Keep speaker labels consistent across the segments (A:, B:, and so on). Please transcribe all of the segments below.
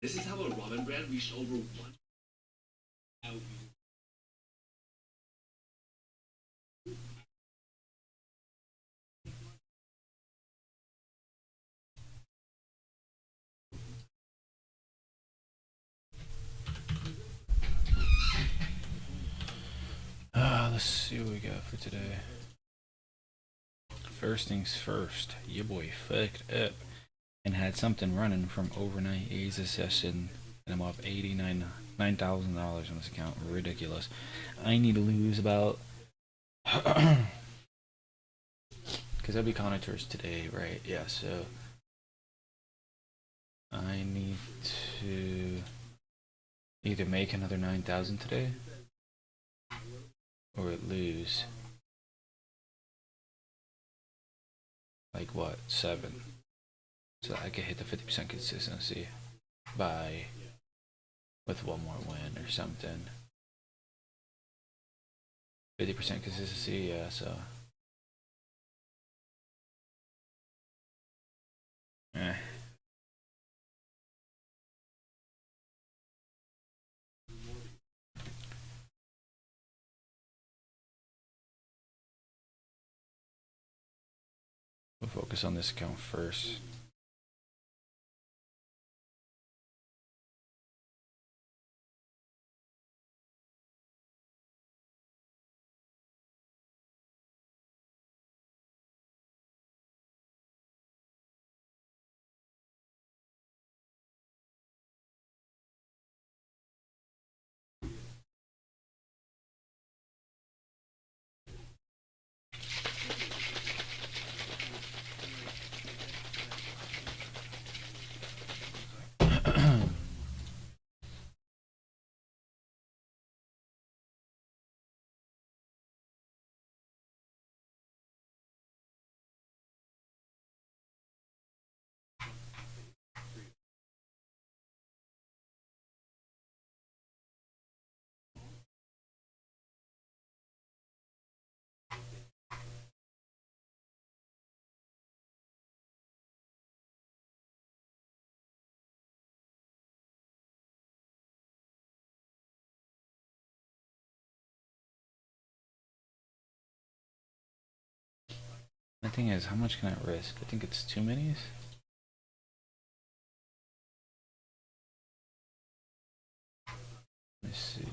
A: This is how a ramen brand reached over 1 out.
B: Let's see what we got for today. First things first, your boy fucked up and had something running from overnight A's session, and I'm up $9,000 on this account. Ridiculous. I need to lose about because I'll be connoisseurs today, right? Yeah, so I need to either make another 9,000 today or lose like what, 7, so I can hit the 50% consistency by with one more win or something. 50% consistency, yeah, so we'll focus on this account first. The thing is, how much can I risk? I think it's 2 minis. Let's see.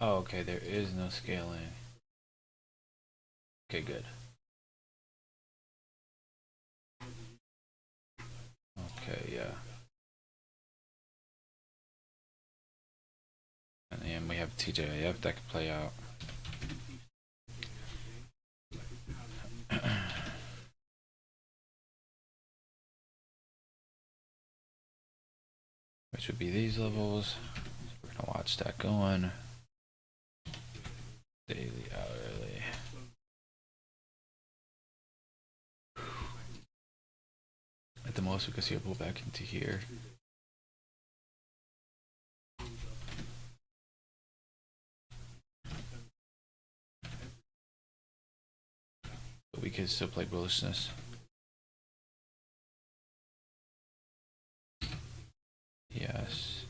B: Oh, okay, there is no scaling. Okay, good. Okay, yeah. And then we have TJF that could play out. Which would be these levels. We're gonna watch that going. Daily, hourly. At the most, we can see a pullback into here. But we could still play bullishness. Yes.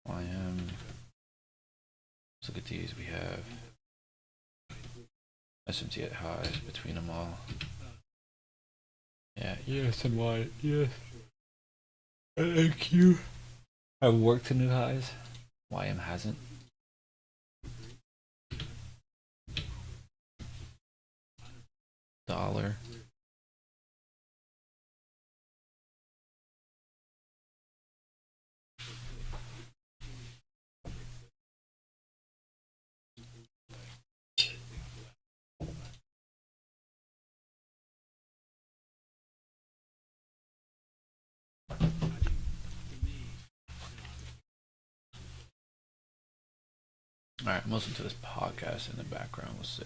B: YM. Let's look at these we have. SMT at highs between them all. Yeah, yes and Y, yes. MNQ. I've worked to new highs. YM hasn't. Dollar. Alright, I'm listening to this podcast in the background. We'll see.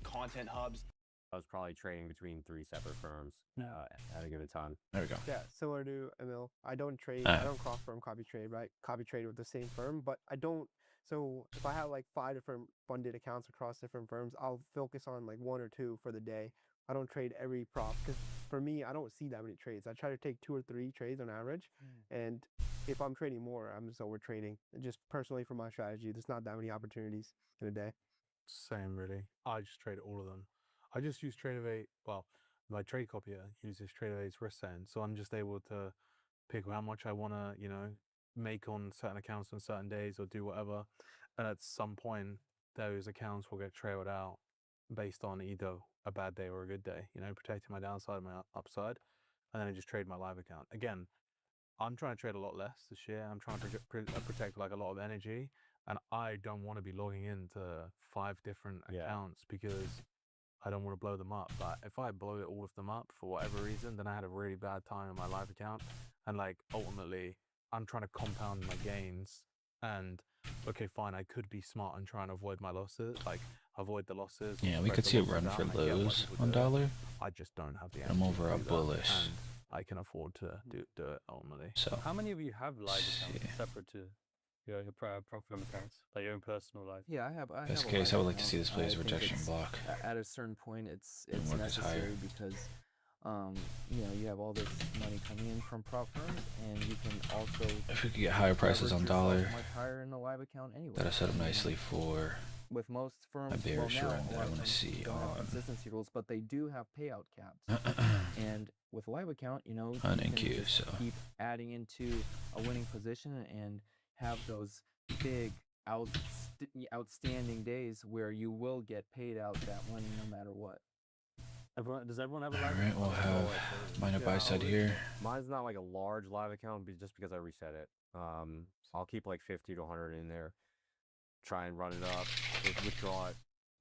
C: Content hubs.
D: I was probably trading between 3 separate firms at a given time.
B: There we go.
E: Yeah, similar to Emil. I don't trade.
B: Ah.
E: I don't cross firm copy trade, right? Copy trade with the same firm, but I don't. So if I have like 5 different funded accounts across different firms, I'll focus on like 1 or 2 for the day. I don't trade every prop because for me, I don't see that many trades. I try to take 2 or 3 trades on average, and if I'm trading more, I'm just over trading. Just personally for my strategy, there's not that many opportunities in a day.
F: Same really. I just trade all of them. I just use Tradeovate. Well, my trade copier uses Tradeovate's risk setting, so I'm just able to pick how much I want to, make on certain accounts on certain days or do whatever. And at some point, those accounts will get trailed out based on either a bad day or a good day. Protecting my downside and my upside, and then I just trade my live account again. I'm trying to trade a lot less this year. I'm trying to protect like a lot of energy, and I don't want to be logging into 5 different accounts because I don't want to blow them up. But if I blow all of them up for whatever reason, then I had a really bad time in my live account, and like ultimately, I'm trying to compound my gains. And okay, fine, I could be smart and try and avoid my losses, like avoid the losses.
B: Yeah, we could see a run for lows on dollar.
F: I just don't have the energy.
B: I'm over
F: to
B: a
F: do that,
B: bullish.
F: and I can afford to do it ultimately.
B: So
G: How many of you have live accounts separate to your prop firm accounts, like your own personal life?
C: Yeah, I have.
B: best
C: have a
B: case,
C: live
B: I would like to
C: account.
B: see this play as a
C: I think
B: rejection
C: it's-
B: block.
C: At a certain point, it's
B: And work is higher.
C: necessary because you have all this money coming in from prop firms, and you can also
B: If we could get higher prices on
C: leverage yourself
B: dollar,
C: much higher in the live account anyway.
B: that'll set up
C: I mean,
B: nicely for
C: with most firms.
B: bearish
C: well, now,
B: run that
C: a
B: I
C: lot of
B: wanna
C: firms
B: see
C: don't have
B: on-
C: consistency rules, but they do have payout caps. And with a live account, you
B: on
C: can
B: NQ.
C: just
B: So
C: keep adding into a winning position and have those big outstanding days where you will get paid out that money no matter what.
G: Does everyone have a
B: all
G: live
B: right,
G: account?
B: we'll
G: Or is it all
B: have
G: like
B: minor buy side
D: always-
B: here.
D: Mine's not like a large live account, but just because I reset it. I'll keep like 50 to 100 in there. Try and run it up, withdraw it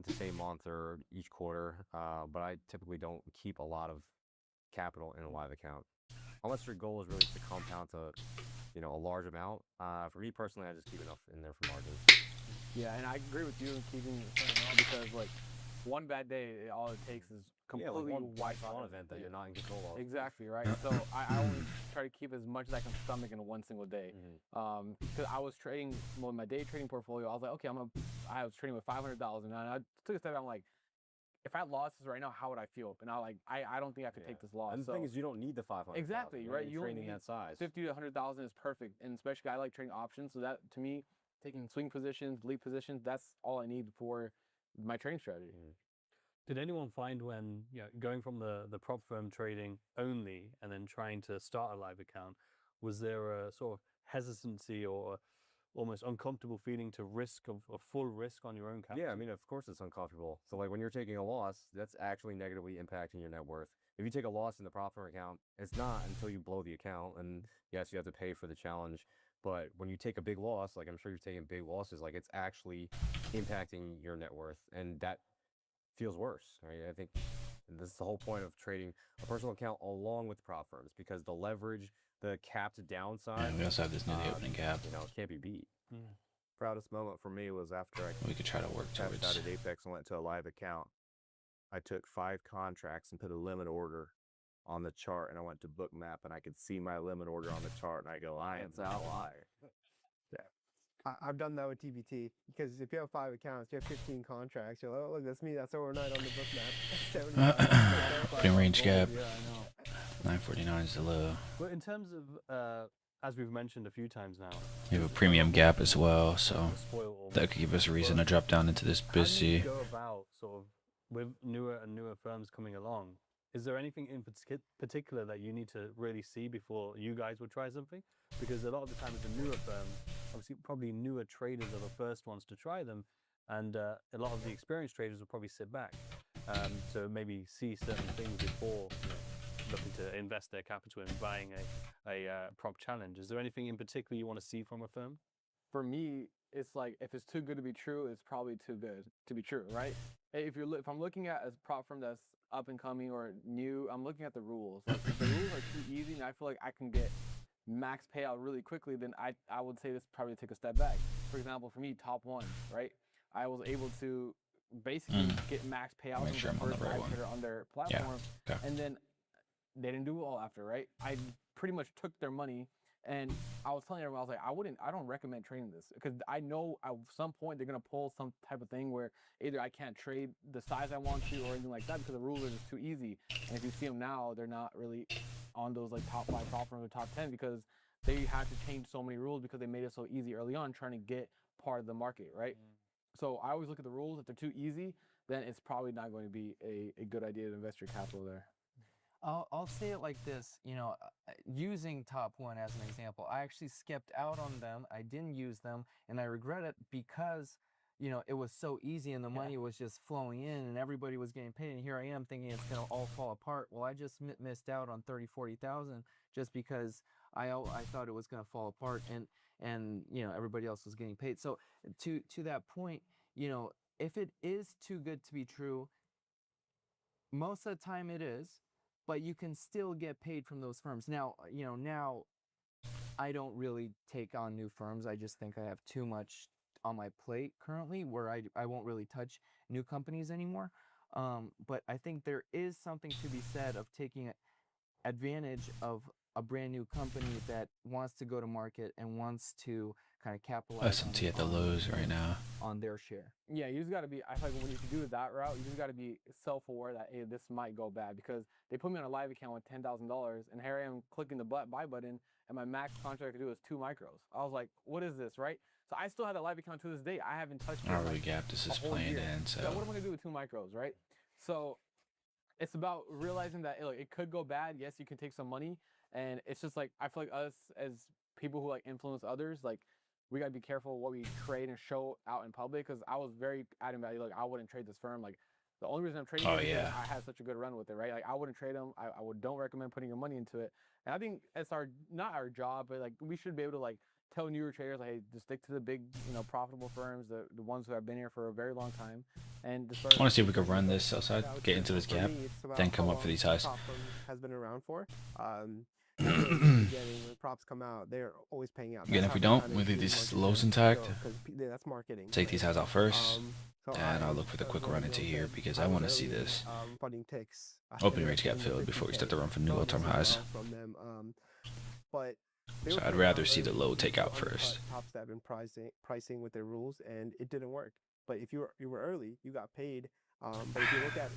D: the same month or each quarter. But I typically don't keep a lot of capital in a live account, unless your goal is really to compound to, a large amount. For me personally, I just keep enough in there for margins.
H: Yeah, and I agree with you in keeping it simple because like one bad day, all it takes is completely
D: one
H: wipe
D: fun
H: out
D: event that you're not in control of.
H: Exactly right. So I only try to keep as much as I can stomach in one single day. Because I was trading with my day trading portfolio, I was like, okay, I was trading with $500, and I took a step. I'm like, if I had losses right now, how would I feel? And I don't think I could take this loss.
D: And the thing is, you don't need the 500.
H: Exactly, right? You
D: Trading
H: only need
D: that size.
H: 50 to 100,000 is perfect, and especially I like trading options. So that to me, taking swing positions, lead positions, that's all I need for my trading strategy.
G: Did anyone find when going from the prop firm trading only and then trying to start a live account, was there a sort of hesitancy or almost uncomfortable feeling to risk of a full risk on your own capital?
D: Yeah, I mean, of course it's uncomfortable. So like when you're taking a loss, that's actually negatively impacting your net worth. If you take a loss in the prop firm account, it's not until you blow the account, and yes, you have to pay for the challenge. But when you take a big loss, like I'm sure you've taken big losses, like it's actually impacting your net worth, and that feels worse, right? I think this is the whole point of trading a personal account along with prop firms, because the leverage, the capped downside,
B: And we also have this near the opening gap.
D: can't be beat.
I: Proudest moment for me was after I
B: We could try to work
I: cashed
B: towards.
I: out at Apex and went to a live account. I took 5 contracts and put a limit order on the chart, and I went to Bookmap, and I could see my limit order on the chart, and I go, I am
C: That's out.
I: a liar.
E: I've done that with TBT because if you have 5 accounts, you have 15 contracts. You're like, oh look, that's me. That's overnight on the book map. 75.
B: Opening range gap.
G: Yeah, I know.
B: 949 is the low.
G: But in terms of, as we've mentioned a few times now,
B: You have a premium gap as well, so
G: the spoil almost.
B: that could give us a reason to drop down into this
G: How do you
B: busy.
G: go about sort of with newer and newer firms coming along? Is there anything in particular that you need to really see before you guys would try something? Because a lot of the time with the newer firms, obviously probably newer traders are the first ones to try them, and a lot of the experienced traders will probably sit back to maybe see certain things before looking to invest their capital in buying a prop challenge. Is there anything in particular you want to see from a firm?
H: For me, it's like if it's too good to be true, it's probably too good to be true, right? If I'm looking at a prop firm that's up and coming or new, I'm looking at the rules. Like if the rules are too easy and I feel like I can get max payout really quickly, then I would say this probably take a step back. For example, for me, top one, right? I was able to basically get max payout
B: Make
H: as
B: sure
H: the
B: I'm on the
H: first
B: right
H: live
B: one.
H: trader on their platform,
B: Okay.
H: and then they didn't do well after, right? I pretty much took their money, and I was telling everyone, I was like, I don't recommend trading this because I know at some point they're gonna pull some type of thing where either I can't trade the size I want to or anything like that because the rules are just too easy. And if you see them now, they're not really on those like top 5 prop firms or top 10 because they had to change so many rules because they made it so easy early on trying to get part of the market, right? So I always look at the rules. If they're too easy, then it's probably not going to be a good idea to invest your capital there.
C: I'll say it like this, using Top One as an example, I actually skipped out on them. I didn't use them, and I regret it because, it was so easy and the money was just flowing in and everybody was getting paid. And here I am thinking it's gonna all fall apart. Well, I just missed out on 30,000-40,000 just because I thought it was gonna fall apart and everybody else was getting paid. So to that point, if it is too good to be true, most of the time it is, but you can still get paid from those firms. Now, now I don't really take on new firms. I just think I have too much on my plate currently where I won't really touch new companies anymore. But I think there is something to be said of taking advantage of a brand new company that wants to go to market and wants to kind of capitalize
B: S&T at the lows right now.
C: on their share.
H: Yeah, you just got to be, I feel like when you do it that route, you just got to be self-aware that, hey, this might go bad because they put me on a live account with $10,000 and here I am clicking the buy button and my max contract to do is 2 micros. I was like, what is this, right? So I still have that live account to this day. I haven't touched it.
B: Not really gap. This is playing in, so
H: what am I going to do with 2 micros, right? So it's about realizing that it could go bad. Yes, you can take some money. And it's just like, I feel like us as people who like influence others, like we got to be careful what we trade and show out in public. Cause I was very adamant about, like, I wouldn't trade this firm. Like the only reason I'm trading it is because I had such a good run with it, right? Like I wouldn't trade them. I don't recommend putting your money into it. And I think it's not our job, but like we should be able to like tell newer traders, like, hey, just stick to the big, profitable firms, the ones who have been here for a very long time. And
B: I want to see if we could run this outside, get into this gap, then come up for these highs.
E: Has been around for. When props come out, they're always paying out.
B: Again, if we don't, we leave these lows intact.
E: That's marketing.
B: Take these highs out first, and I'll look for the quick run into here because I want to see this
E: funding ticks.
B: opening range gap filled before we start to run for new all-time highs.
E: From them, but
B: So I'd rather see the low take out first.
E: Tops that have been pricing with their rules, and it didn't work. But if you were early, you got paid. But if you look at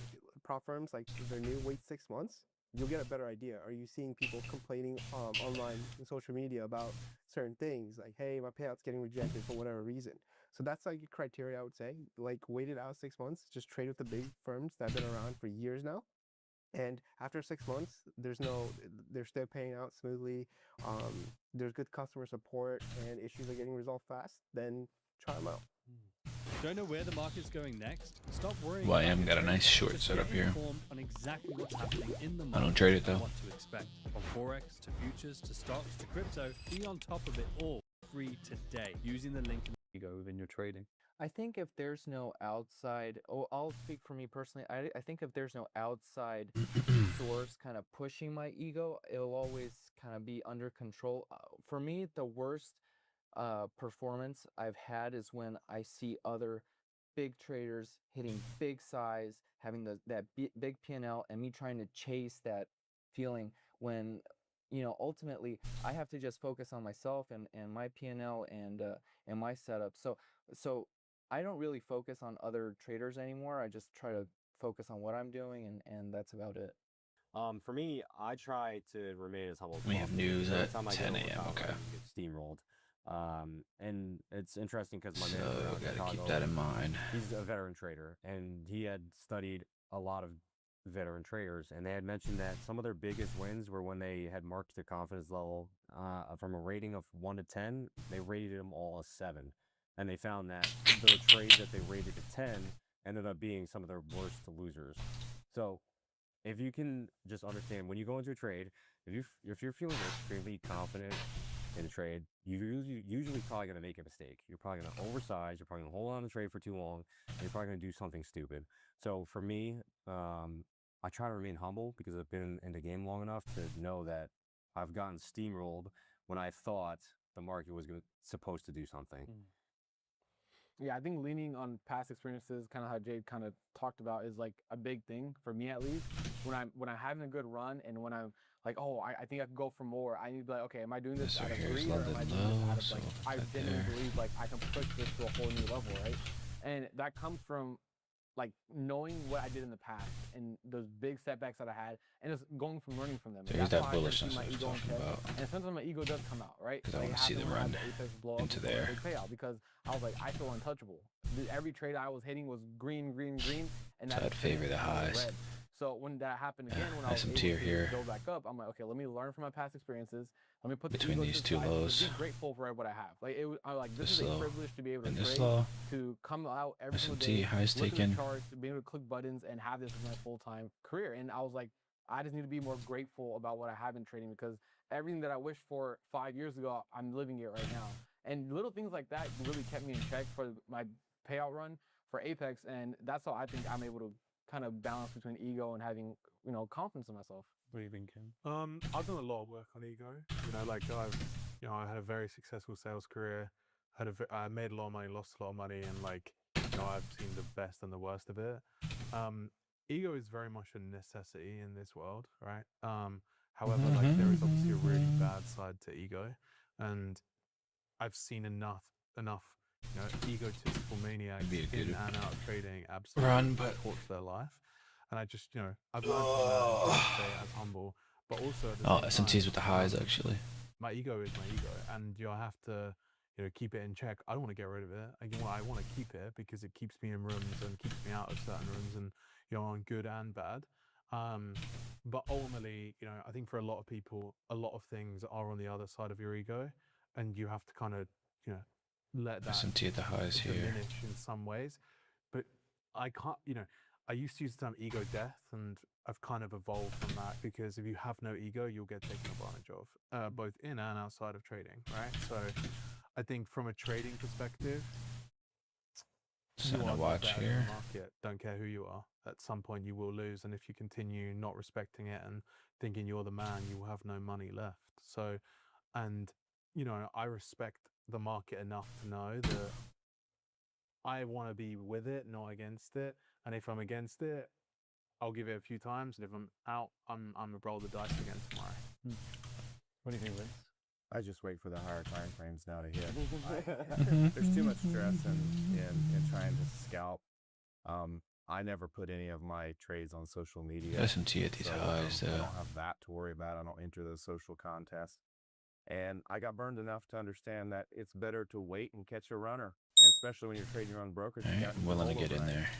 E: prop firms, like if they're new, wait 6 months, you'll get a better idea. Are you seeing people complaining online in social media about certain things? Like, hey, my payout's getting rejected for whatever reason. So that's like a criteria, I would say. Like, wait it out 6 months. Just trade with the big firms that have been around for years now. And after 6 months, they're still paying out smoothly. There's good customer support and issues are getting resolved fast. Then try them out.
G: Don't know where the market's going next? Stop worrying.
B: YM got a nice short set up here.
G: On exactly what's happening in the
B: I don't trade it though.
G: What to expect from forex to futures to stocks to crypto. Be on top of it all free today using the link in the ego within your trading.
C: I think if there's no outside, I'll speak for me personally. I think if there's no outside source kind of pushing my ego, it'll always kind of be under control. For me, the worst performance I've had is when I see other big traders hitting big size, having that big P&L, and me trying to chase that feeling when ultimately I have to just focus on myself and my P&L and my setup. So I don't really focus on other traders anymore. I just try to focus on what I'm doing, and that's about it.
D: For me, I try to remain as humble as
B: We have
D: possible.
B: news
D: Every
B: at
D: time I get
B: 10
D: over
B: a.m.,
D: top,
B: okay.
D: I get steamrolled. And it's interesting because my
B: So
D: manager out in
B: gotta keep
D: Chicago,
B: that in mind.
D: he's a veteran trader, and he had studied a lot of veteran traders, and they had mentioned that some of their biggest wins were when they had marked their confidence level from a rating of 1 to 10, they rated them all a 7. And they found that the trades that they rated a 10 ended up being some of their worst losers. So if you can just understand when you go into a trade, if you're feeling extremely confident in a trade, you're usually probably going to make a mistake. You're probably going to oversize. You're probably going to hold on to the trade for too long. And you're probably going to do something stupid. So for me, I try to remain humble because I've been in the game long enough to know that I've gotten steamrolled when I thought the market was supposed to do something.
H: Yeah, I think leaning on past experiences, kind of how Jade kind of talked about, is like a big thing for me at least. When I'm having a good run and when I'm like, oh, I think I could go for more, I need to be like, okay, am I doing this
B: So
H: out of
B: here's
H: greed or am I
B: London
H: doing this
B: low,
H: out of
B: so
H: like
B: we'll put
H: I
B: that
H: genuinely
B: there.
H: believe like I can push this to a whole new level, right? And that comes from like knowing what I did in the past and those big setbacks that I had, and just going from learning from them.
B: So
H: And
B: here's
H: that's
B: that
H: why I try to keep
B: bullishness
H: my
B: I was
H: ego in
B: talking
H: check.
B: about.
H: And sometimes my ego does come out, right?
B: 'Cause I
H: Like
B: wanna
H: it
B: see the
H: happened when I had
B: run
H: the Apex blow up
B: into
H: before the
B: there.
H: big payout, because I was like, I feel untouchable. Every trade I was hitting was green, green, green, and
B: So
H: that
B: I'd favor the highs.
H: red. So when that happened again, when I
B: Nice
H: was
B: and
H: able
B: tier
H: to
B: here.
H: go back up, I'm like, okay, let me learn from my past experiences. Let me put the
B: Between
H: ego
B: these
H: to the
B: two
H: side,
B: lows.
H: just be grateful for what I have. Like I'm like, this
B: This
H: is a
B: low
H: privilege to be able to
B: and this
H: trade,
B: low.
H: to come out every single
B: S&T
H: day,
B: highs
H: look at
B: taken.
H: the charts, to be able to click buttons and have this as my full-time career. And I was like, I just need to be more grateful about what I have in trading, because everything that I wished for 5 years ago, I'm living it right now. And little things like that really kept me in check for my payout run for Apex, and that's how I think I'm able to kind of balance between ego and having confidence in myself.
G: What do you think, Kim?
F: I've done a lot of work on ego. I had a very successful sales career. I made a lot of money, lost a lot of money, and I've seen the best and the worst of it. Ego is very much a necessity in this world, right? However, there is obviously a really bad side to ego, and I've seen enough, egotistical maniacs
B: It'd be a
F: in
B: good
F: and out of trading absolutely
B: run, but
F: torch their life. And I just, I've learned from that and tried to stay as humble, but also at the same
B: S&T's
F: time,
B: with the highs actually.
F: my ego is my ego, and I have to, keep it in check. I don't want to get rid of it. I want to keep it because it keeps me in rooms and keeps me out of certain rooms, and on good and bad. But ultimately, I think for a lot of people, a lot of things are on the other side of your ego, and you have to kind of, let that
B: S&T at the highs here.
F: diminish in some ways. But I can't, I used to use the term ego death, and I've kind of evolved from that, because if you have no ego, you'll get taken advantage of, both in and outside of trading, right? So I think from a trading perspective, you
B: Something
F: are
B: to
F: not
B: watch
F: better than
B: here.
F: the market. Don't care who you are. At some point, you will lose, and if you continue not respecting it and thinking you're the man, you will have no money left. So, and I respect the market enough to know that I want to be with it, not against it. And if I'm against it, I'll give it a few times. And if I'm out, I'm gonna roll the dice again tomorrow.
G: What do you think, Vince?
I: I just wait for the higher time frames now to hit. There's too much stress in trying to scalp. I never put any of my trades on social media.
B: S&T at these highs.
I: I don't have that to worry about. I don't enter those social contests. And I got burned enough to understand that it's better to wait and catch a runner. And especially when you're trading your own brokerage, you
B: Alright,
I: got
B: I'm willing to
I: control
B: get in
I: over that.
B: there.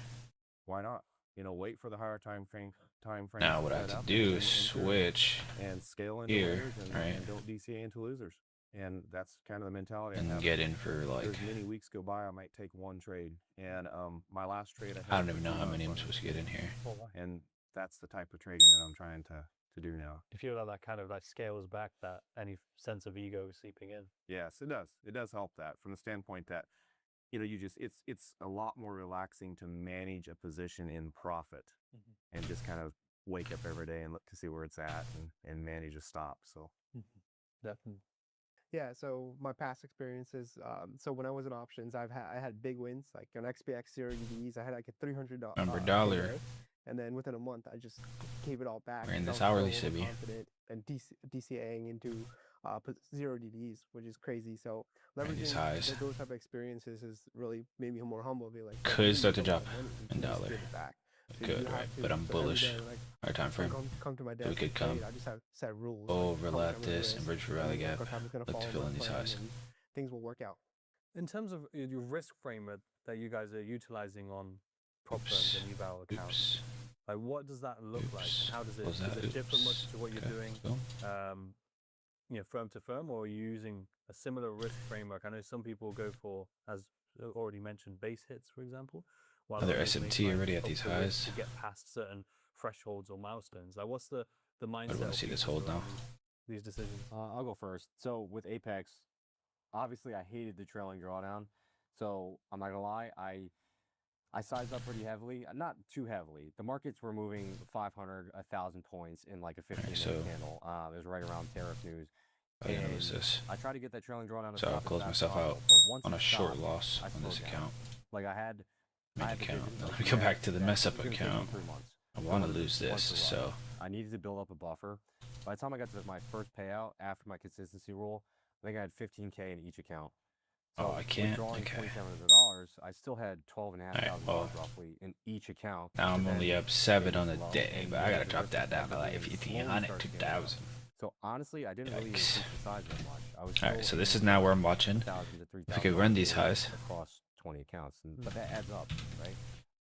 I: Why not? Wait for the higher time frame.
B: Now what I have to do is switch
I: and scale into
B: here,
I: winners
B: right?
I: and don't DCA into losers. And that's kind of the mentality I
B: And
I: have.
B: get in for
I: There's many weeks go by, I might take one trade. And my last trade,
B: I don't even know how many I'm supposed to get in here.
I: And that's the type of trading that I'm trying to do now.
G: You feel like that kind of scales back that any sense of ego seeping in?
I: Yes, it does. It does help that from the standpoint that it's a lot more relaxing to manage a position in profit and just kind of wake up every day and look to see where it's at and manage a stop. So
G: Definitely.
E: Yeah, so my past experiences. So when I was in options, I had big wins like on XPX 0 EVs. I had like a $300
B: Remember dollar.
E: payday. and then within a month, I just gave it all back.
B: We're in
E: 'cause I
B: this
E: was
B: hourly
E: so
B: civvy.
E: overconfident and DCAing into zero DDs, which is crazy. So
B: Right, these
E: leveraging
B: highs
E: those type of experiences has really made me more humble. Be like,
B: could
E: "Hey,
B: start to
E: it's a lot
B: drop
E: of money,
B: in
E: you just
B: dollar.
E: give it back." So you
B: Good,
E: have
B: right?
E: to.
B: But I'm
E: So every
B: bullish.
E: day, like,
B: Our time
E: I
B: frame.
E: come to my
B: So
E: desk
B: we could
E: to trade,
B: come
E: I just have set rules. Like how much
B: overlap
E: I'm gonna
B: this and
E: risk,
B: bridge for rally
E: and
B: gap.
E: what time it's gonna
B: Look to
E: fall
B: fill
E: in
B: in
E: my
B: these
E: plan,
B: highs.
E: and things will work out.
G: In terms of your risk framework that you guys are utilizing on prop firms and eval accounts,
B: Oops.
G: like what does that look like?
B: Oops.
G: And how does
B: Close
G: does
B: that.
G: it differ
B: Oops.
G: much to what you're
B: Okay,
G: doing,
B: cool.
G: firm to firm, or are you using a similar risk framework? I know some people go for, as already mentioned, base hits, for example, while
B: Another
G: others may
B: SMT
G: try and
B: already at
G: up
B: these
G: the risk
B: highs.
G: to get past certain thresholds or milestones. Like, what's the mindset?
B: I want
G: or
B: to see this
G: thesis
B: hold now.
G: around these decisions?
D: I'll go first. So with Apex, obviously I hated the trailing drawdown. So I'm not gonna lie, I sized up pretty heavily, not too heavily. The markets were moving 500, 1,000 points in like a 15-minute
B: so
D: candle. It was right around tariff news.
B: I didn't
D: And
B: notice this.
D: I tried to get that trailing drawdown to
B: So I'll
D: stop as
B: close
D: fast as
B: myself out
D: possible, but once
B: on
D: it
B: a short
D: stopped,
B: loss
D: I
B: on
D: slowed
B: this
D: down.
B: account.
D: Like I had
B: Main
D: the
B: account.
D: vision,
B: Now
D: like
B: let me
D: you
B: go
D: had,
B: back to the
D: that
B: mess
D: this
B: up
D: was gonna take me
B: account.
D: 3 months.
B: I
D: So
B: want to
D: wanted
B: lose
D: one
B: this,
D: survival.
B: so
D: I needed to build up a buffer. By the time I got to my first payout after my consistency rule, I think I had 15K in each account. So
B: I can't.
D: withdrawing
B: Okay.
D: $2,700, I still had $12,500
B: well,
D: roughly in each account.
B: now I'm
D: to
B: only
D: then
B: up 7
D: take
B: on
D: it
B: the
D: slow
B: day,
D: and
B: but I gotta
D: manage the
B: drop
D: risk
B: that down to
D: effectively
B: like
D: and slowly
B: 1,500,
D: start scaling up.
B: 2,000.
D: So honestly, I didn't really
B: Yikes.
D: increase the size that much. I was
B: All right,
D: still
B: so this is
D: aiming
B: now
D: for
B: where I'm watching.
D: 1,000 to 3,000.
B: If I could run these highs.
D: across 20 accounts, but that adds up, right?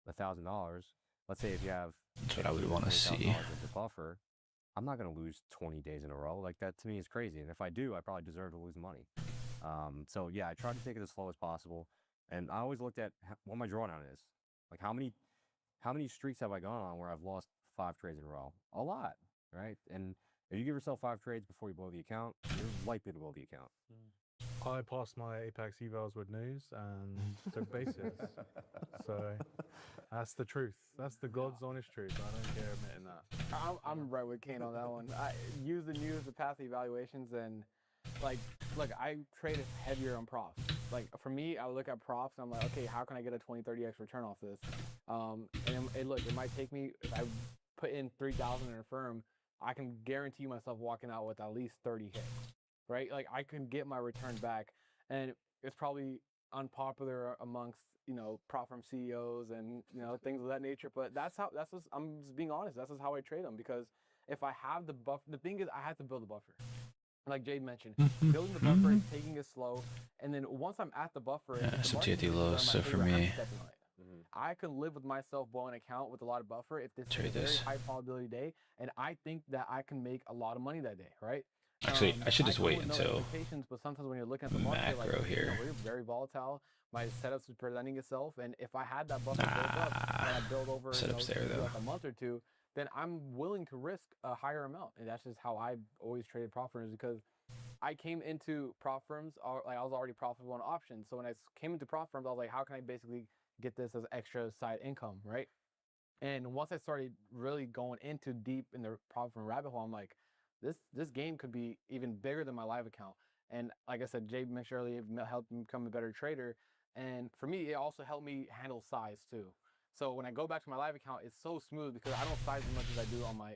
D: $1,000. Let's say if you have
B: That's what I would want to see.
D: $20,000 worth of buffer, I'm not going to lose 20 days in a row. Like that to me is crazy. And if I do, I probably deserve to lose money. So yeah, I try to take it as slow as possible. And I always looked at what my drawdown is. Like how many streaks have I gone on where I've lost 5 trades in a row? A lot, right? And if you give yourself 5 trades before you blow the account, you're likely to blow the account.
F: I passed my Apex evals with news and took bases. So that's the truth. That's the God's honest truth. I don't care admitting that.
H: I'm right with Kane on that one. I use the news to pass the evaluations, and like, look, I traded heavier on props. Like for me, I would look at props and I'm like, okay, how can I get a 20, 30x return off this? Look, it might take me, if I put in 3,000 in a firm, I can guarantee myself walking out with at least 30 hits, right? Like I can get my return back, and it's probably unpopular amongst prop firm CEOs and things of that nature. But I'm just being honest. That's just how I trade them, because if I have the buffer, the thing is I have to build a buffer. Like Jade mentioned, building the buffer and taking it slow, and then once I'm at the buffer,
B: Yeah,
H: if the
B: some
H: market
B: TAT
H: changes
B: lows.
H: on my
B: So for
H: favor, I'm
B: me,
H: stepping on it. I can live with myself blowing an account with a lot of buffer if this is a
B: trade
H: very
B: this.
H: high probability day, and I think that I can make a lot of money that day, right?
B: Actually, I should just
H: come
B: wait
H: with no
B: until
H: expectations, but sometimes when you're looking at the market,
B: macro here.
H: we're very volatile. My setups is presenting itself, and if I had that buffer built up and I build over
B: Setups there,
H: maybe
B: though.
H: like a month or two, then I'm willing to risk a higher amount, and that's just how I always traded prop firms, because I came into prop firms, like I was already profitable on options. So when I came into prop firms, I was like, how can I basically get this as extra side income, right? And once I started really going into deep in the prop firm rabbit hole, I'm like, this game could be even bigger than my live account. And like I said, Jay mentioned earlier, it helped me become a better trader. And for me, it also helped me handle size too. So when I go back to my live account, it's so smooth because I don't size as much as I do on my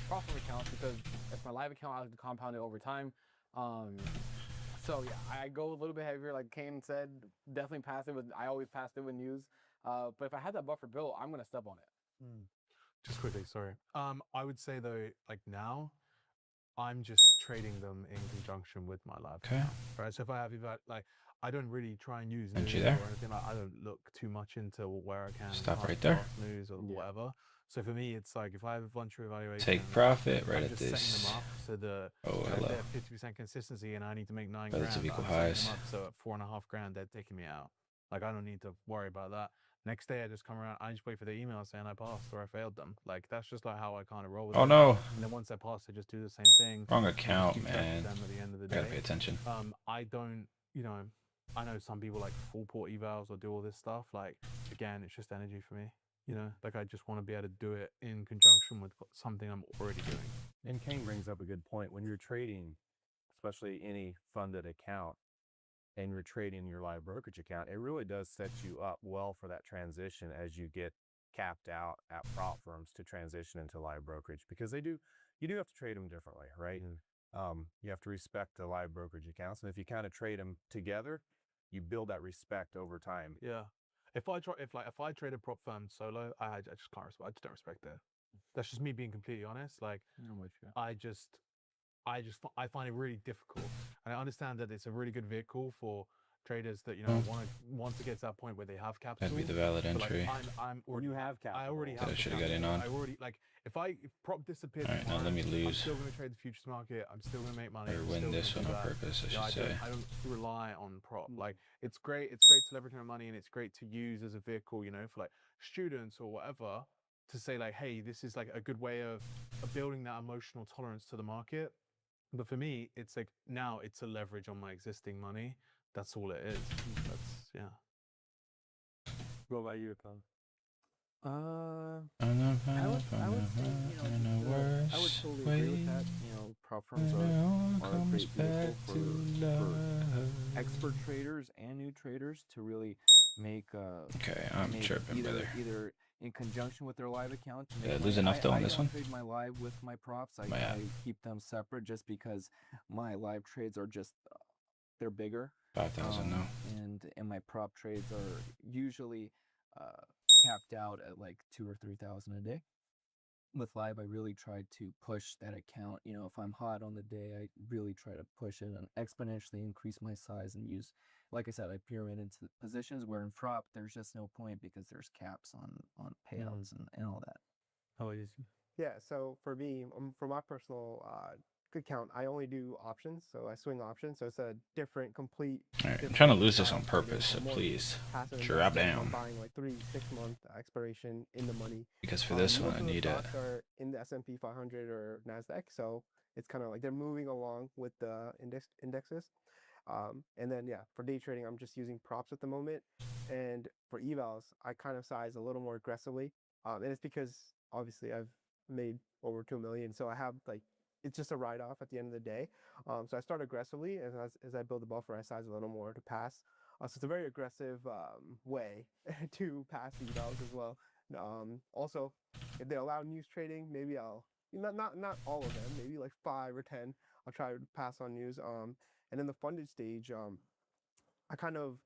H: prop firm accounts, because it's my live account. I like to compound it over time. So yeah, I go a little bit heavier, like Kane said. Definitely pass it with. I always pass it with news. But if I had that buffer built, I'm gonna step on it.
F: Just quickly, sorry. I would say though, like now, I'm just trading them in conjunction with my live
B: Okay.
F: account, right? So if I have like, I don't really try and use news
B: Entry
F: or
B: there.
F: anything. Like, I don't look too much into where I can
B: Stop
F: can't
B: right there.
F: pass news or whatever. So for me, it's like if I have a bunch of evaluations,
B: Take profit right
F: I'm
B: at
F: just setting
B: this.
F: them up so that
B: Oh,
F: if
B: hello.
F: they have 50% consistency and I need to make 9
B: Relative
F: grand,
B: equal
F: I'm setting
B: highs.
F: them up so at 4.5 grand they're taking me out. Like I don't need to worry about that. Next day I just come around, I just wait for the email saying I passed or I failed them. Like that's just like how I kind of roll with
B: Oh
F: it.
B: no,
F: And then once I pass, I just do the same thing.
B: wrong
F: and just
B: account,
F: keep track of
B: man.
F: them at the end of the
B: I gotta
F: day.
B: pay attention.
F: I don't, I know some people like full port evals or do all this stuff. Like again, it's just energy for me. Like I just want to be able to do it in conjunction with something I'm already doing.
I: And Kane brings up a good point. When you're trading, especially any funded account, and you're trading your live brokerage account, it really does set you up well for that transition as you get capped out at prop firms to transition into live brokerage because you do have to trade them differently, right? You have to respect the live brokerage accounts, and if you kind of trade them together, you build that respect over time.
F: Yeah. If I trade a prop firm solo, I just can't respect. I just don't respect it. That's just me being completely honest. Like,
G: I'm with you.
F: I find it really difficult, and I understand that it's a really good vehicle for traders that want to get to that point where they have capital.
B: That'd be the valid
F: But, like,
B: entry.
F: I'm
D: When
F: already
D: you have capital,
F: I already
B: That
F: have
B: I
F: the
B: shoulda got in
F: capital.
B: on.
F: I already, like, if prop disappears
B: All right, now
F: tomorrow,
B: let me
F: I'm
B: lose.
F: still going to trade the futures market. I'm still going to make money.
B: Or
F: I'm
B: win
F: still
B: this
F: gonna
B: one
F: do
B: on
F: that.
B: purpose, I
F: You know,
B: should say.
F: I don't rely on prop. Like, it's great to leverage my money, and it's great to use as a vehicle, for like students or whatever, to say like, hey, this is like a good way of building that emotional tolerance to the market. But for me, it's like now it's a leverage on my existing money. That's all it is. Yeah.
G: What about you, pal?
J: I would say, I would totally agree with that. Prop firms are a great vehicle for expert traders and new traders to really make
B: Okay, I'm tripping, brother.
C: either in conjunction with their live account. To
B: Did I
C: make
B: lose
C: money.
B: enough though on this
C: don't
B: one?
C: trade my live with my props.
B: My
C: I keep them separate just because my live trades are just they're bigger.
B: 5,000 now.
C: And my prop trades are usually capped out at like 2,000 or 3,000 a day. With live, I really try to push that account. If I'm hot on the day, I really try to push it and exponentially increase my size and use, like I said, I pyramid into positions where in prop there's just no point because there's caps on payouts and all that.
G: How about you?
E: Yeah, so for me, for my personal account, I only do options. So I swing options. So it's a different, complete.
B: All right, I'm
E: different
B: trying to lose this
E: style
B: on
E: of trading.
B: purpose, so
E: I'm more
B: please
E: passive
B: drop
E: investment. I'm
B: down.
E: buying like 3-6 month expiration in the money.
B: Because for this one,
E: Most
B: I
E: of the
B: need a.
E: stocks are in the S&P 500 or Nasdaq, so it's kind of like they're moving along with the indexes. And then for day trading, I'm just using props at the moment, and for evals, I kind of size a little more aggressively, and it's because obviously I've made over 2 million, so I have like it's just a write-off at the end of the day. So I start aggressively, and as I build the buffer, I size a little more to pass. So it's a very aggressive way to pass evals as well. Also, if they allow news trading, maybe I'll not all of them, maybe like 5 or 10. I'll try to pass on news. And in the funded stage, I kind of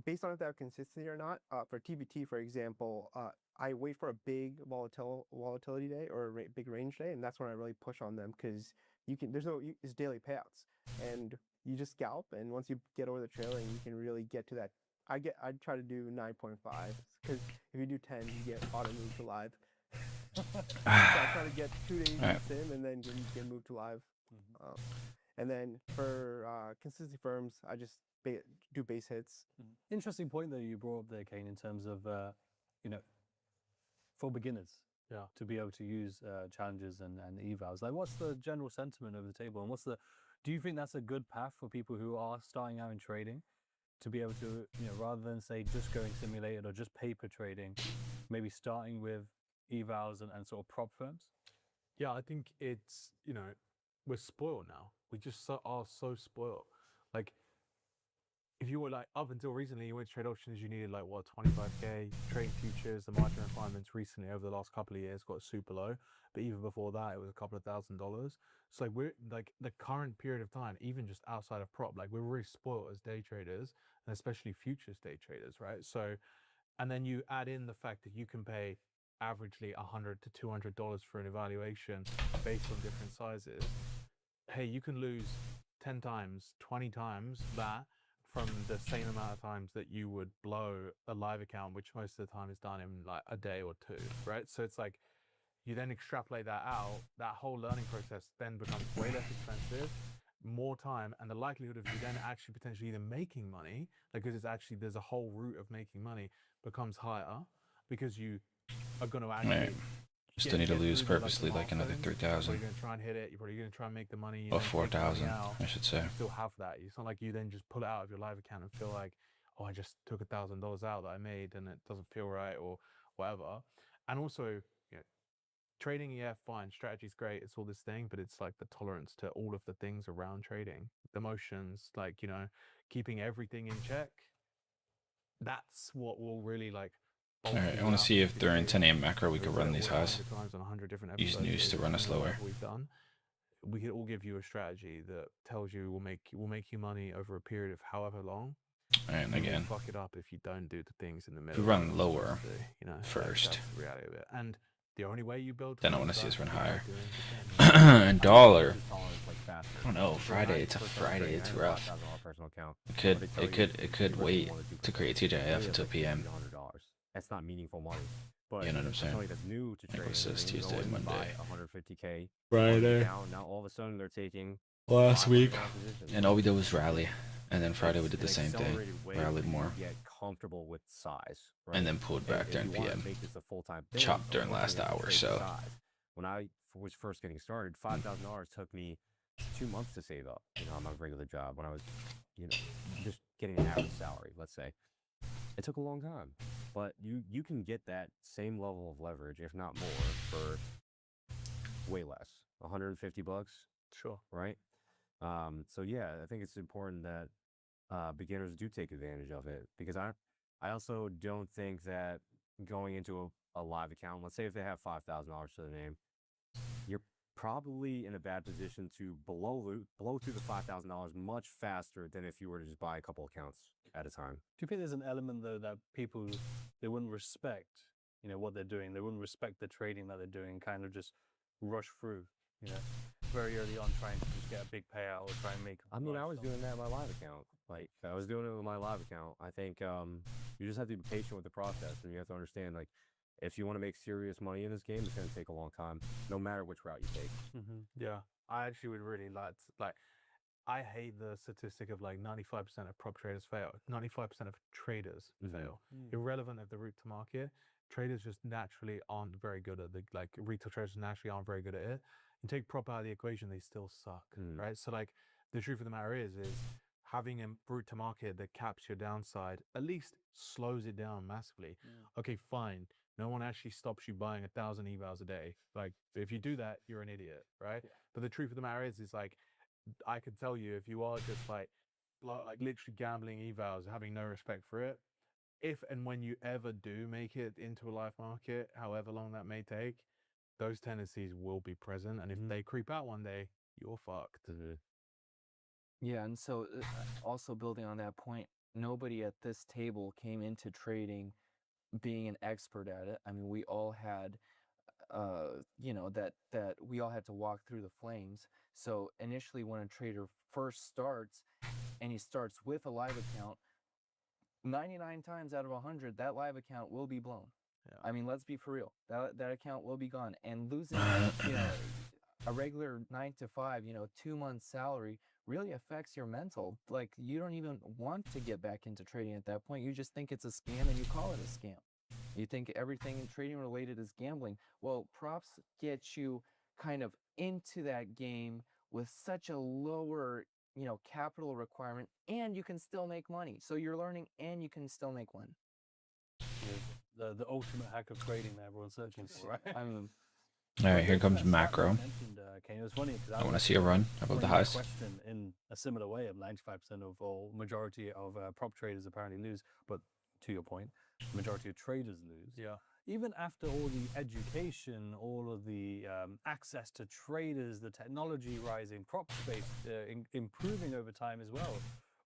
E: based on if they have consistency or not. For TBT, for example, I wait for a big volatility day or a big range day, and that's when I really push on them because it's daily payouts, and you just scalp, and once you get over the trailing, you can really get to that. I try to do 9.5 because if you do 10, you get auto move to live. So I try to get 2 days in sim and then get moved to live. And then for consistency firms, I just do base hits.
G: Interesting point that you brought up there, Kane, in terms of for beginners, to be able to use challenges and evals. Like, what's the general sentiment over the table, and do you think that's a good path for people who are starting out in trading to be able to, rather than say just going simulated or just paper trading, maybe starting with evals and sort of prop firms?
F: Yeah, I think it's, we're spoiled now. We just are so spoiled. Like, if you were like, up until recently, you went to trade options, you needed like, what, 25K. Trading futures, the margin requirements recently over the last couple of years got super low. But even before that, it was a couple of $1,000s. So like, we're like the current period of time, even just outside of prop, like we're really spoiled as day traders, and especially futures day traders, right? So, and then you add in the fact that you can pay averagely $100 to $200 for an evaluation based on different sizes. Hey, you can lose 10 times, 20 times that from the same amount of times that you would blow a live account, which most of the time is done in like a day or two, right? So it's like, you then extrapolate that out, that whole learning process then becomes way less expensive, more time, and the likelihood of you then actually potentially either making money, because there's a whole route of making money, becomes higher because you are going to actually
B: Still need to lose purposely like another 3,000.
F: You're going to try and hit it. You're probably going to try and make the money.
B: Or 4,000, I should say.
F: You still have that. It's not like you then just pull it out of your live account and feel like, oh, I just took $1,000 out that I made and it doesn't feel right or whatever. And also, trading, fine. Strategy's great. It's all this thing, but it's like the tolerance to all of the things around trading, the emotions, like, keeping everything in check. That's what will really like
B: Alright, I
F: you
B: want
F: out
B: to see if
F: 50K,
B: during 10 a.m. macro we
F: we've
B: could
F: said
B: run
F: it
B: these
F: all
B: highs.
F: 100 times on 100 different
B: Use
F: episodes.
B: news to
F: Every
B: run us
F: single
B: lower.
F: level we've done. We could all give you a strategy that tells you will make you money over a period of however long.
B: Alright, and
F: You will
B: again,
F: fuck it up if you don't do the things in the
B: we
F: middle.
B: run
F: that you're
B: lower
F: supposed to do, you know,
B: first.
F: that's the reality of it. And the only way you build.
B: Then I want to
F: towards
B: see us
F: that
B: run
F: is by
B: higher.
F: doing the thing.
B: And dollar.
D: Tolerance, like, faster.
B: I don't know.
D: So
B: Friday. It's a
D: first time
B: Friday.
D: trading,
B: It's
D: I had a
B: rough.
D: $5,000 personal account.
B: It
D: But
B: could.
D: they tell
B: It
D: you
B: could.
D: the
B: It could
D: first
B: wait
D: 1 or 2%.
B: to create
D: Maybe
B: TJF
D: it's
B: until
D: like
B: PM.
D: $50 to $100. That's not meaningful money. But
B: You know what I'm
D: for
B: saying?
D: somebody that's new to
B: Like,
D: trading,
B: what's this,
D: they can go
B: Tuesday,
D: in and buy
B: Monday?
D: 150K.
B: Friday.
D: Now all of a sudden they're taking
B: Last week.
D: $500 positions.
B: And all we did was rally. And then Friday we
D: It's
B: did the
D: an
B: same thing.
D: accelerated way
B: Rallied
D: for you to
B: more.
D: get comfortable with size, right?
B: And then pulled back
D: If
B: during
D: you wanna
B: PM.
D: make this a full-time thing,
B: Chopped during
D: unfortunately,
B: last
D: you have to
B: hour,
D: trade
B: so.
D: size. When I was first getting started, $5,000 took me 2 months to save up, on my regular job when I was, just getting an average salary, let's say. It took a long time, but you can get that same level of leverage, if not more, for way less, $150,
F: Sure.
D: right? So yeah, I think it's important that beginners do take advantage of it, because I also don't think that going into a live account, let's say if they have $5,000 to their name, you're probably in a bad position to blow through the $5,000 much faster than if you were to just buy a couple accounts at a time.
G: Do you think there's an element though that people they wouldn't respect, what they're doing? They wouldn't respect the trading that they're doing, kind of just rush through, very early on, trying to just get a big payout or try and make.
D: I mean, I was doing that in my live account. Like, I was doing it with my live account. I think you just have to be patient with the process, and you have to understand, like, if you want to make serious money in this game, it's going to take a long time, no matter which route you take.
F: Yeah, I actually would really like. I hate the statistic of like 95% of prop traders fail. 95% of traders fail, irrelevant of the route to market. Traders just naturally aren't very good at retail traders naturally aren't very good at it. You take prop out of the equation, they still suck, right? So like the truth of the matter is having a route to market that caps your downside at least slows it down massively. Okay, fine. No one actually stops you buying 1,000 evals a day. Like, if you do that, you're an idiot, right? Yeah. But the truth of the matter is like, I can tell you, if you are just like literally gambling evals, having no respect for it, if and when you ever do make it into a live market, however long that may take, those tendencies will be present. And if they creep out one day, you're fucked.
C: Yeah, and so also building on that point, nobody at this table came into trading being an expert at it. I mean, we all had that we all had to walk through the flames. So initially when a trader first starts and he starts with a live account, 99 times out of 100 that live account will be blown. Yeah. I mean, let's be for real. That account will be gone, and losing a regular 9 to 5, 2 months salary really affects your mental. Like, you don't even want to get back into trading at that point. You just think it's a scam and you call it a scam. You think everything in trading related is gambling. Well, props get you kind of into that game with such a lower, capital requirement, and you can still make money. So you're learning and you can still make money.
G: The ultimate hack of trading that everyone's searching for, right?
C: I mean,
B: all right, here comes macro.
G: It was funny because
B: I want to see a run above the highs.
G: Question in a similar way of 95% of all majority of prop traders apparently lose, but to your point, the majority of traders lose.
F: Yeah.
G: Even after all the education, all of the access to traders, the technology rising, prop space improving over time as well.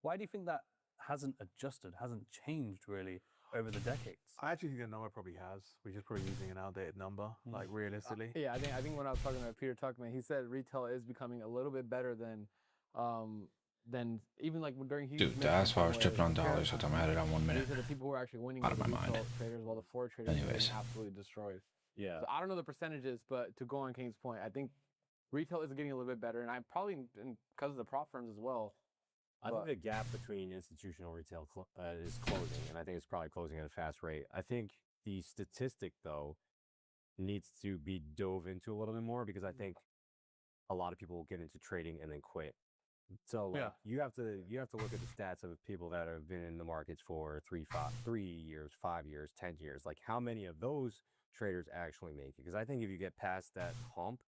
G: Why do you think that hasn't adjusted, hasn't changed really over the decades?
F: I actually think the number probably has. We're just probably using an outdated number, like realistically.
H: Yeah, I think when I was talking to Peter Tuckman, he said retail is becoming a little bit better than even like during Hughes.
B: Dude, that's why I was tripping on dollars, which I'm at it on 1 minute.
H: These are the people who are actually winning
B: Out of
H: the
B: my
H: retail
B: mind.
H: traders, while the floor traders are getting absolutely destroyed.
D: Yeah.
H: So I don't know the percentages, but to go on Kane's point, I think retail is getting a little bit better, and I probably because of the prop firms as well.
D: I think the gap between institutional retail is closing, and I think it's probably closing at a fast rate. I think the statistic, though, needs to be dove into a little bit more, because I think a lot of people will get into trading and then quit. So you have to look at the stats of people that have been in the markets for 3 years, 5 years, 10 years. Like, how many of those traders actually make it? Because I think if you get past that hump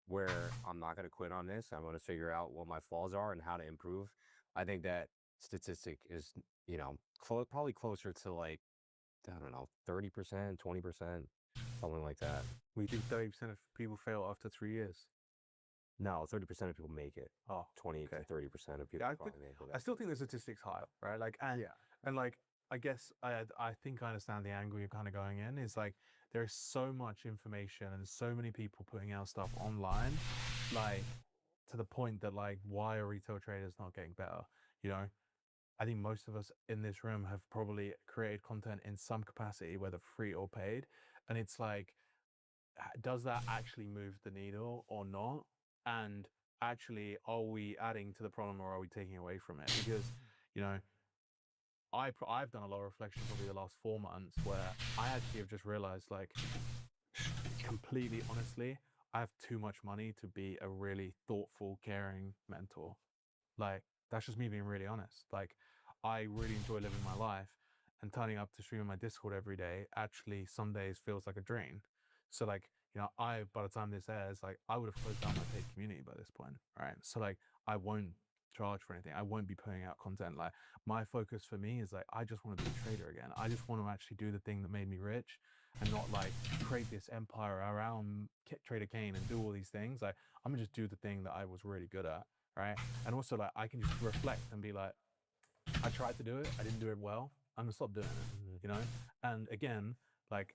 D: where I'm not going to quit on this, I'm going to figure out what my flaws are and how to improve, I think that statistic is, probably closer to like I don't know, 30%, 20%, something like that.
F: We think 30% of people fail after 3 years.
D: No, 30% of people make it.
F: Oh,
D: 20
F: okay.
D: to 30% of people
F: Yeah,
D: probably make it.
F: I still think the statistics high, right? Like, and like, I guess I think I understand the angle you're kind of going in. Is like there is so much information and so many people putting out stuff online, like to the point that like, why are retail traders not getting better? You know, I think most of us in this room have probably created content in some capacity, whether free or paid, and it's like, does that actually move the needle or not? And actually, are we adding to the problem or are we taking away from it? Because, you know, I've done a lot of reflection probably the last 4 months where I actually have just realized, like, completely honestly, I have too much money to be a really thoughtful, caring mentor. Like, that's just me being really honest. Like, I really enjoy living my life, and turning up to stream on my Discord every day actually some days feels like a drain. So like, you know, by the time this airs, like I would have closed down my paid community by this point, right? So like, I won't charge for anything. I won't be putting out content. Like, my focus for me is like, I just want to be a trader again. I just want to actually do the thing that made me rich, and not like create this empire around Trader Kane and do all these things. Like, I'm gonna just do the thing that I was really good at, right? And also, like, I can just reflect and be like, I tried to do it, I didn't do it well, I'm gonna stop doing it, you know? And again, like,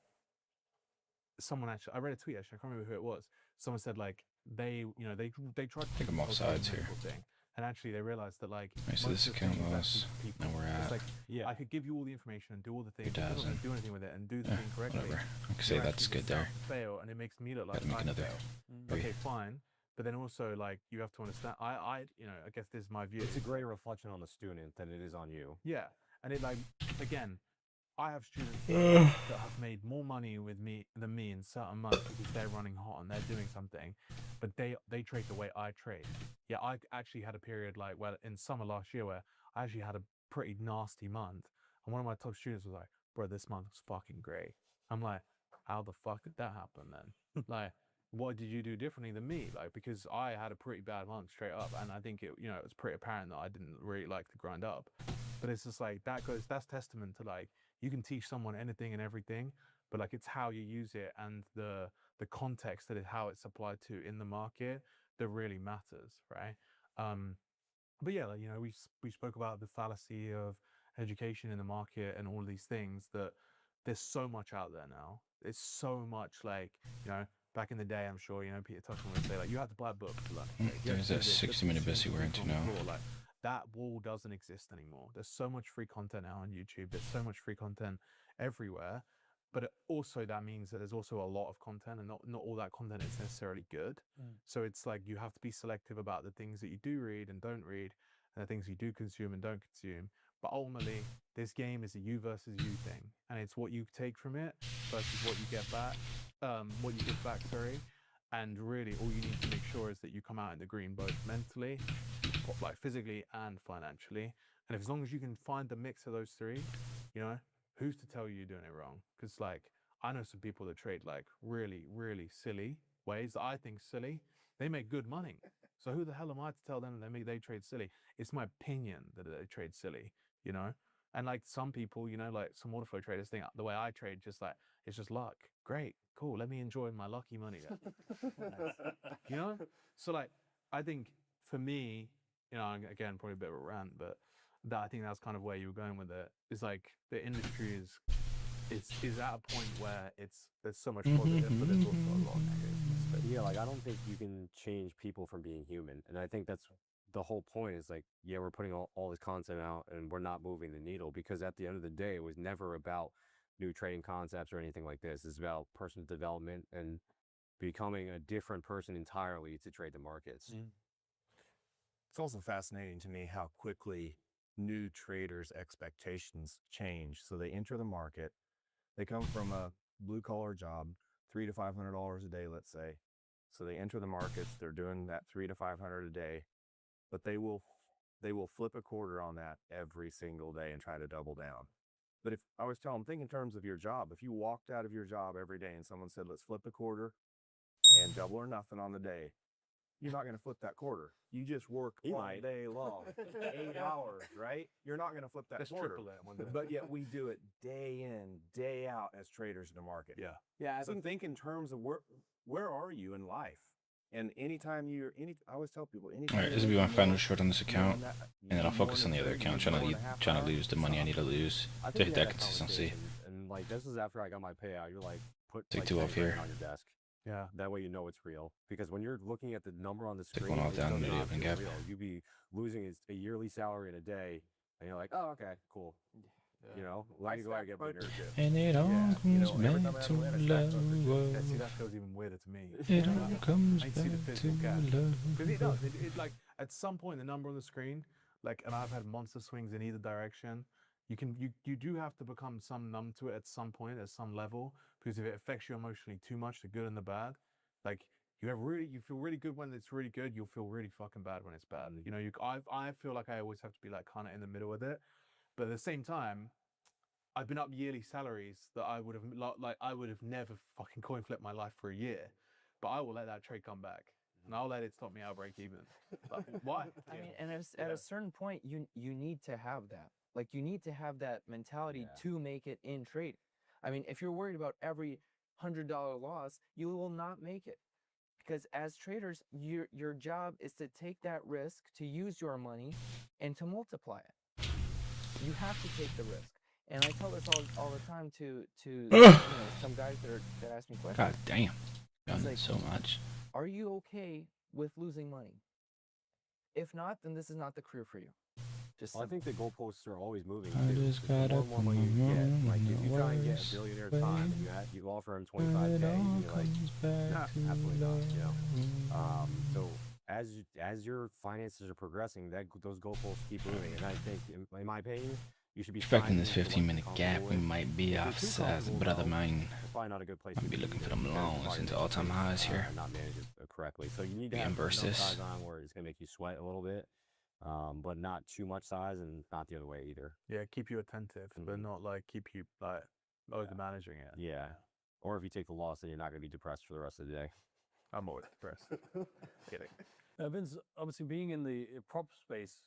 F: someone actually, I read a tweet actually, I can't remember who it was. Someone said like they, you know, they tried to
B: Take them
F: do the
B: off
F: whole
B: sides here.
F: mental thing, and actually they realized that like,
B: Right, so
F: most
B: this
F: of the
B: account
F: things that
B: was,
F: people,
B: now we're
F: it's
B: at
F: like, I could give you all the information and do all the things, but I'm not
B: 2000.
F: gonna do anything with it and do the
B: Yeah,
F: thing correctly.
B: whatever. I can say
F: You're
B: that's
F: actually
B: good
F: just set up
B: there.
F: to fail, and it makes me look like
B: Gotta make
F: I
B: another
F: failed.
B: three.
F: Okay, fine. But then also, like, you have to understand, you know, I guess this is my view.
D: It's a greater reflection on the student than it is on you.
F: Yeah. And it, like, again, I have students that have made more money with me than me in certain months because they're running hot and they're doing something, but they trade the way I trade. Yeah, I actually had a period like, well, in summer last year where I actually had a pretty nasty month, and one of my top students was like, "Bro, this month was fucking great." I'm like, "How the fuck did that happen then?" Like, what did you do differently than me? Like, because I had a pretty bad month straight up, and I think it, you know, it was pretty apparent that I didn't really like to grind up. But it's just like that's testament to like, you can teach someone anything and everything, but like, it's how you use it and the context that is how it's applied to in the market that really matters, right? But yeah, like, you know, we spoke about the fallacy of education in the market and all these things, that there's so much out there now. There's so much, like, you know, back in the day, I'm sure, you know, Peter Tuchman would say like, you had to buy a book to learn to trade. You had
B: There's
F: to do
B: that
F: this, you had to
B: 60-minute
F: consume
B: busy we're
F: content
B: into
F: on the
B: now.
F: floor. Like, that wall doesn't exist anymore. There's so much free content now on YouTube. There's so much free content everywhere. But also that means that there's also a lot of content, and not all that content is necessarily good. So it's like, you have to be selective about the things that you do read and don't read, and the things you do consume and don't consume. But ultimately, this game is a you versus you thing, and it's what you take from it versus what you get back, what you give back, sorry. And really, all you need to make sure is that you come out in the green, both mentally, like physically and financially. And if, as long as you can find the mix of those three, you know, who's to tell you you're doing it wrong? Because like, I know some people that trade like really, really silly ways that I think silly. They make good money. So who the hell am I to tell them they trade silly? It's my opinion that they trade silly, you know? And like, some people, you know, like some order flow traders think the way I trade, just like, it's just luck. Great, cool. Let me enjoy my lucky money then. Nice. You know? So like, I think for me, you know, again, probably a bit of a rant, but that, I think that's kind of where you were going with it. Is like, the industry is at a point where there's so much positive, but there's also a lot of negative.
D: Yeah, like, I don't think you can change people from being human. And I think that's the whole point, is like, yeah, we're putting all this content out and we're not moving the needle, because at the end of the day, it was never about new trading concepts or anything like this. It's about personal development and becoming a different person entirely to trade the markets.
I: It's also fascinating to me how quickly new traders' expectations change. So they enter the market, they come from a blue collar job, $300 to $500 a day, let's say. So they enter the markets, they're doing that $300 to $500 a day, but they will flip a quarter on that every single day and try to double down. But if I was telling them, think in terms of your job. If you walked out of your job every day and someone said, let's flip a quarter and double or nothing on the day, you're not going to flip that quarter. You just work all day long, 8 hours, right? You're not going to flip that
F: Let's
I: quarter.
F: triple it one day.
I: But yet we do it day in, day out as traders in the market.
F: Yeah.
H: Yeah, I
I: So
H: think
I: think in terms of where are you in life? And anytime I always tell people, anytime.
B: Alright, this will be my final short on this account, and then I'll focus on the other account, trying to lose the money I need to lose
D: I
B: to
D: think
B: hit
D: we had
B: that consistency.
D: conversation, and like this is after I got my payout. You're like put
B: Take
D: like
B: 2 off
D: 10 grand
B: here.
D: on your desk.
F: Yeah.
D: That way you know it's real. Because when you're looking at the number on the
B: Take
D: screen,
B: one off
D: it
B: down
D: does
B: into the
D: not
B: open
D: feel
B: gap.
D: real. You'd be losing a yearly salary in a day, and you're like, oh, okay, cool. You know, let me go out and get dinner.
B: And it all
I: Yeah,
B: comes
I: every time I
B: back
I: have
B: to
I: a win, I stack up and
F: Yeah, see,
B: love.
F: that feels even weirder to me.
B: It all comes
F: I see the
B: back to
F: physical gap. Because it
B: love.
F: does. It like at some point the number on the screen, like, and I've had monster swings in either direction. You do have to become some numb to it at some point, at some level, because if it affects you emotionally too much, the good and the bad, like you feel really good when it's really good, you'll feel really fucking bad when it's bad. You know, I feel like I always have to be like kind of in the middle with it, but at the same time, I've been up yearly salaries that I would have I would have never fucking coin flipped my life for a year, but I will let that trade come back, and I'll let it stop me out break even. But why?
C: I mean, and at a certain point, you need to have that. Like, you need to have that mentality to make it in trading. I mean, if you're worried about every $100 loss, you will not make it. Because as traders, your job is to take that risk, to use your money, and to multiply it. You have to take the risk. And I tell this all the time to some guys that ask me questions.
B: God damn. Done
C: like-
B: so much.
C: Are you okay with losing money? If not, then this is not the career for you. Just
D: Well, I think the goalposts are always moving
B: I
D: too.
B: just
D: The
B: got
D: more
B: up
D: and more
B: on
D: money you
B: my
D: get,
B: own
D: like
B: in
D: if
B: the
D: you try and get
B: worst
D: a billionaire's
B: way.
D: time and you offer him
B: When
D: 25K,
B: it all
D: and you're like,
B: comes back
D: nah,
B: to
D: absolutely not. You know.
B: love.
D: So as your finances are progressing, those goalposts keep moving, and I think, in my opinion, you should be
B: Respecting this
D: finding what
B: 15-minute
D: you're
B: gap, we
D: comfortable with.
B: might be
D: If you're
B: off
D: too
B: size,
D: comfortable,
B: brother
D: though,
B: mine.
D: it's probably not a good place
B: Might
D: to
B: be
D: be
B: looking for
D: because
B: them
D: your
B: loans
D: body
B: into
D: makes
B: all-time
D: mistakes,
B: highs here.
D: and not manage it correctly. So you need to
B: We
D: have
B: inverse
D: enough
B: this.
D: size on where it's gonna make you sweat a little bit, but not too much size and not the other way either.
F: Yeah, keep you attentive, but not like keep you like over managing it.
D: Yeah. Or if you take the loss, then you're not gonna be depressed for the rest of the day.
F: I'm always depressed. Kidding.
G: Vince, obviously being in the prop space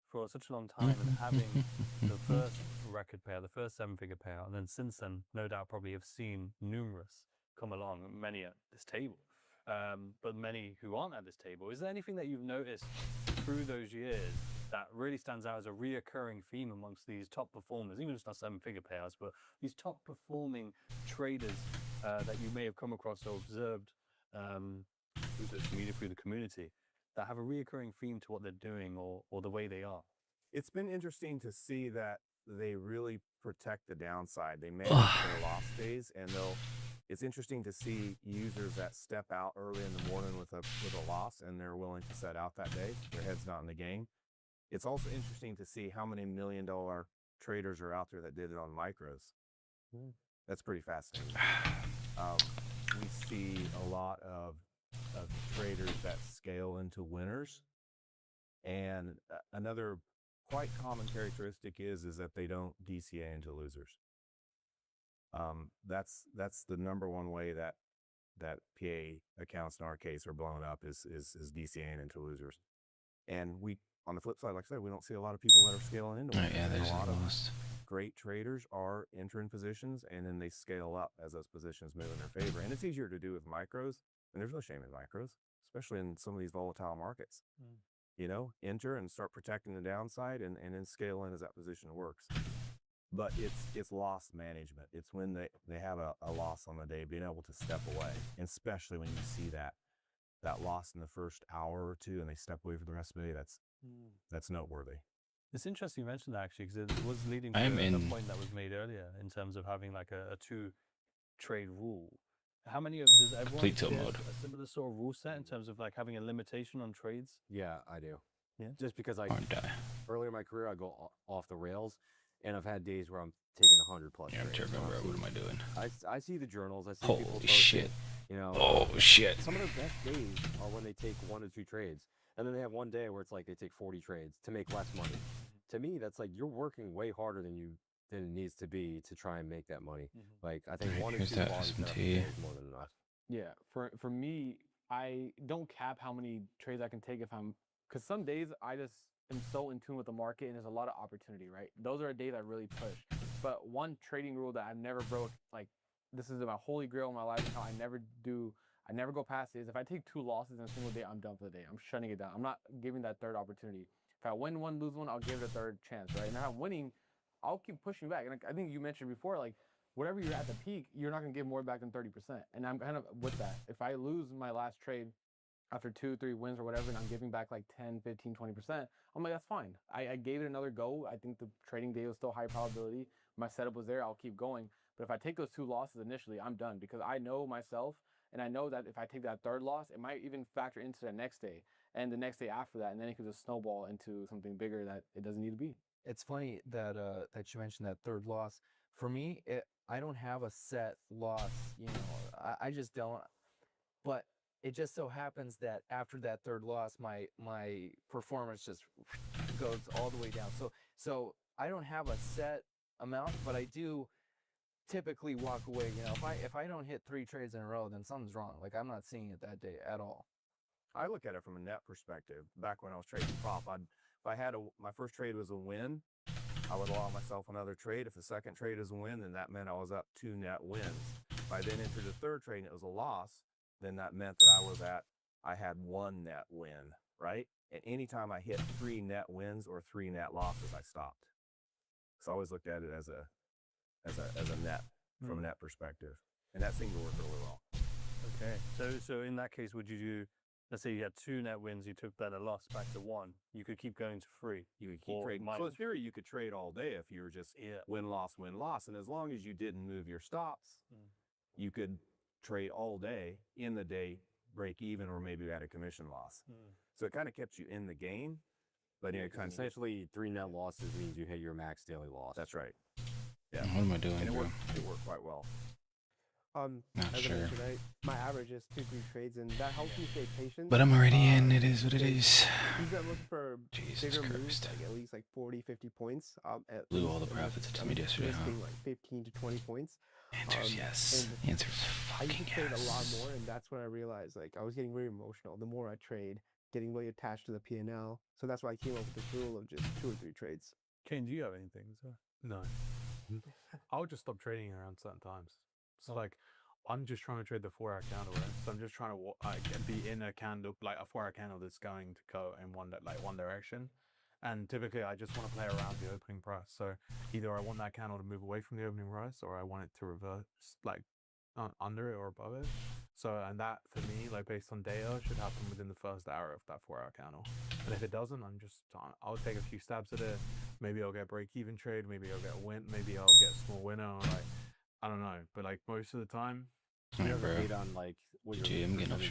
G: for such a long time and having the first record payout, the first 7-figure payout, and then since then, no doubt probably have seen numerous come along, many at this table, but many who aren't at this table. Is there anything that you've noticed through those years that really stands out as a reoccurring theme amongst these top performers, even if it's not 7-figure payouts, but these top performing traders that you may have come across or observed through social media, through the community, that have a reoccurring theme to what they're doing or the way they are?
I: It's been interesting to see that they really protect the downside. They manage their loss days, and it's interesting to see users that step out early in the morning with a loss, and they're willing to set out that day. Their head's not in the game. It's also interesting to see how many $1 million traders are out there that did it on micros. That's pretty fascinating. We see a lot of traders that scale into winners, and another quite common characteristic is that they don't DCA into losers. That's the number one way that PA accounts in our case are blown up is DCAing into losers. And we, on the flip side, like I said, we don't see a lot of people that are scaling into winners.
B: Yeah,
I: And
B: there's
I: a lot
B: a
I: of
B: lost.
I: great traders are entering positions, and then they scale up as those positions move in their favor. And it's easier to do with micros, and there's no shame in micros, especially in some of these volatile markets. You know, enter and start protecting the downside, and then scale in as that position works. But it's loss management. It's when they have a loss on the day, being able to step away, and especially when you see that loss in the first hour or two, and they step away for the rest of the day. That's noteworthy.
G: It's interesting you mentioned that, actually, because it was leading
B: I
G: to
B: am
G: the
B: in-
G: point that was made earlier in terms of having like a 2-trade rule. How many of does everyone
B: Complete tilt
G: share
B: mode.
G: a similar sort of rule set in terms of like having a limitation on trades?
D: Yeah, I do.
G: Yeah?
D: Just because
B: Aren't I?
D: earlier in my career, I go off the rails, and I've had days where I'm taking 100 plus.
B: Yeah, I'm
D: trades.
B: tripping, bro. What am I doing?
D: I see the journals. I see
B: Holy
D: people posting,
B: shit.
D: You know,
B: Oh, shit.
D: some of their best days are when they take 1 or 2 trades, and then they have one day where it's like they take 40 trades to make less money. To me, that's like you're working way harder than it needs to be to try and make that money. Like I think
B: Alright,
D: 1 or
B: here's
D: 2
B: that
D: volumes
B: SMT.
D: is more than enough.
H: Yeah, for me, I don't cap how many trades I can take if I'm, because some days I just am so in tune with the market and there's a lot of opportunity, right? Those are days I really push. But one trading rule that I've never broke, like this is my holy grail in my life account, I never go past it, is if I take 2 losses in a single day, I'm done for the day. I'm shutting it down. I'm not giving that third opportunity. If I win one, lose one, I'll give it a third chance, right? And if I'm winning, I'll keep pushing back. And I think you mentioned before, like, whatever you're at the peak, you're not going to give more back than 30%. And I'm kind of with that. If I lose my last trade after 2, 3 wins or whatever, and I'm giving back like 10, 15, 20%, I'm like, that's fine. I gave it another go. I think the trading day was still high probability. My setup was there. I'll keep going. But if I take those 2 losses initially, I'm done because I know myself. And I know that if I take that third loss, it might even factor into the next day and the next day after that. And then it could just snowball into something bigger that it doesn't need to be.
C: It's funny that that you mentioned that third loss. For me, I don't have a set loss. You know, I just don't. But it just so happens that after that third loss, my performance just goes all the way down. So I don't have a set amount, but I do typically walk away. You know, if I don't hit 3 trades in a row, then something's wrong. Like I'm not seeing it that day at all.
I: I look at it from a net perspective. Back when I was trading prop, if I had my first trade was a win, I would allow myself another trade. If the second trade is a win, then that meant I was up 2 net wins. If I then entered the third trade and it was a loss, then that meant that I had 1 net win, right? And anytime I hit 3 net wins or 3 net losses, I stopped. So I always looked at it as a net from a net perspective, and that seemed to work really well.
G: Okay, so in that case, would you do? Let's say you had 2 net wins, you took that a loss back to 1. You could keep going to 3.
I: You could keep trading. So in theory, you could trade all day if you were just win, loss, win, loss. And as long as you didn't move your stops, you could trade all day, in the day, break even, or maybe add a commission loss. So it kind of kept you in the game. But
D: Yeah, essentially 3 net losses means you hit your max daily loss.
I: That's right. Yeah.
B: What am I doing,
I: And it
B: bro?
I: worked quite well.
B: Not
E: as
B: sure.
E: I mentioned, my average is 2-3 trades, and that helps me stay patient.
B: But I'm already in. It is what it is.
E: Usually I'm looking for
B: Jesus
E: bigger moves,
B: Christ.
E: like at least like 40, 50 points.
B: Blew all the profits at Timmy yesterday, huh?
E: Risking like 15 to 20 points.
B: Answer's yes.
E: and
B: The answer's
E: I used
B: fucking
E: to trade
B: yes.
E: a lot more, and that's when I realized like I was getting very emotional. The more I trade, getting really attached to the P&L. So that's why I came up with this rule of just 2 or 3 trades.
G: Kane, do you have anything?
F: No. I would just stop trading around certain times. So like, I'm just trying to trade the 4-hour candle, right? So I'm just trying to be in a candle, like a 4-hour candle that's going to go in one direction. And typically, I just want to play around the opening price. So either I want that candle to move away from the opening price, or I want it to reverse, like under it or above it. So, and that for me, like based on data, should happen within the first hour of that 4-hour candle. And if it doesn't, I'll take a few stabs at it. Maybe I'll get a break-even trade. Maybe I'll get a win. Maybe I'll get a small winner. Like, I don't know. But like most of the time,
B: Alright, bro.
D: On like what your
B: GG, I'm getting
D: percentage